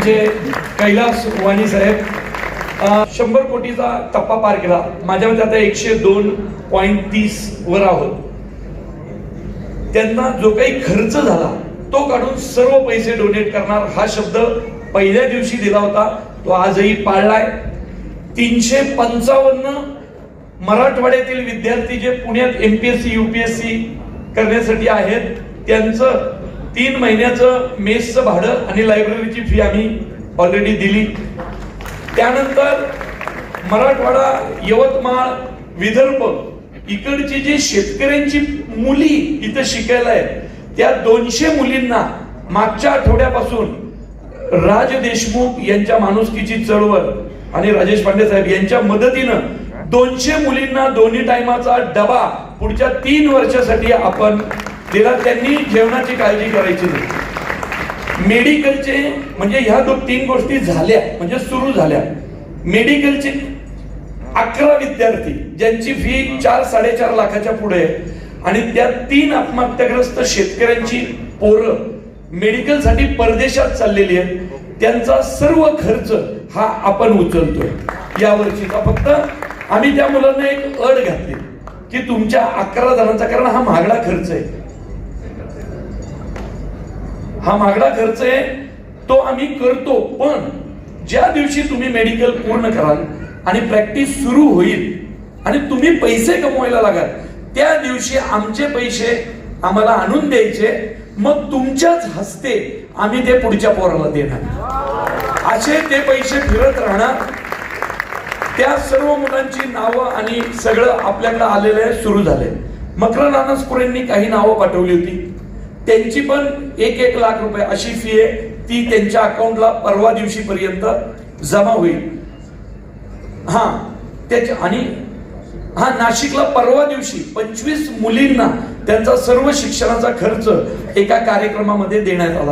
म्हणजे कैलास वाणी साहेब 100 कोटीचा टप्पा पार केला. माझ्या मते आता 102.30 वर आहोत. त्यांना जो काही खर्च झाला तो काढून सर्व पैसे डोनेट करणार हा शब्द पहिल्या दिवशी दिला होता, तो आजही पाळलाय. 355 मराठवाड्यातील विद्यार्थी जे पुण्यात MPSC UPSC करण्यासाठी आहेत त्यांचं 3 महिन्याचं मेसचं भाडं आणि लायब्ररीची फी आम्ही ऑलरेडी दिली. त्यानंतर मराठवाडा, यवतमाळ, विदर्भ इकडची जी शेतकऱ्यांची मुली इथं शिकायला आहेत त्या 200 मुलींना मागच्या आठवड्यापासून राज देशमुख यांच्या माणुसकीची चळवळ आणि राजेश पांडे साहेब यांच्या मदतीनं 200 मुलींना दोन्ही टायमाचा डबा पुढच्या 3 वर्षासाठी आपण दिला. त्यांनी जेवणाची काळजी करायची नाही. मेडिकलचे म्हणजे ह्या 3 गोष्टी झाल्या म्हणजे सुरू झाल्या. मेडिकलचे 11 विद्यार्थी ज्यांची फी 4-4.5 लाखाच्या पुढे आहे आणि त्या 3 आत्महत्याग्रस्त शेतकऱ्यांची पोरं मेडिकलसाठी परदेशात चाललेली आहेत. त्यांचा सर्व खर्च हा आपण उचलतोय यावर्षीचा. फक्त आम्ही त्या मुलांना एक अट घातली की तुमच्या 11 जणांचा, कारण हा महागडा खर्च आहे, हा महागडा खर्च आहे तो आम्ही करतो. पण ज्या दिवशी तुम्ही मेडिकल पूर्ण कराल आणि प्रॅक्टिस सुरू होईल आणि तुम्ही पैसे कमवायला लागाल त्या दिवशी आमचे पैसे आम्हाला आणून द्यायचे, मग तुमच्याच हस्ते आम्ही ते पुढच्या पोराला देणार. असे ते पैसे फिरत राहणार. त्या सर्व मुलांची नावं आणि सगळं आपल्याकडे आलेलं आहे, सुरू झालंय. मकरंद अनासपुरेंनी काही नावं पाठवली होती, त्यांची पण 1-1 लाख रुपये अशी फी आहे, ती त्यांच्या अकाउंटला परवा दिवशी पर्यंत जमा होईल. आणि नाशिकला परवा दिवशी 25 मुलींना त्यांचा सर्व शिक्षणाचा खर्च एका कार्यक्रमामध्ये देण्यात आला.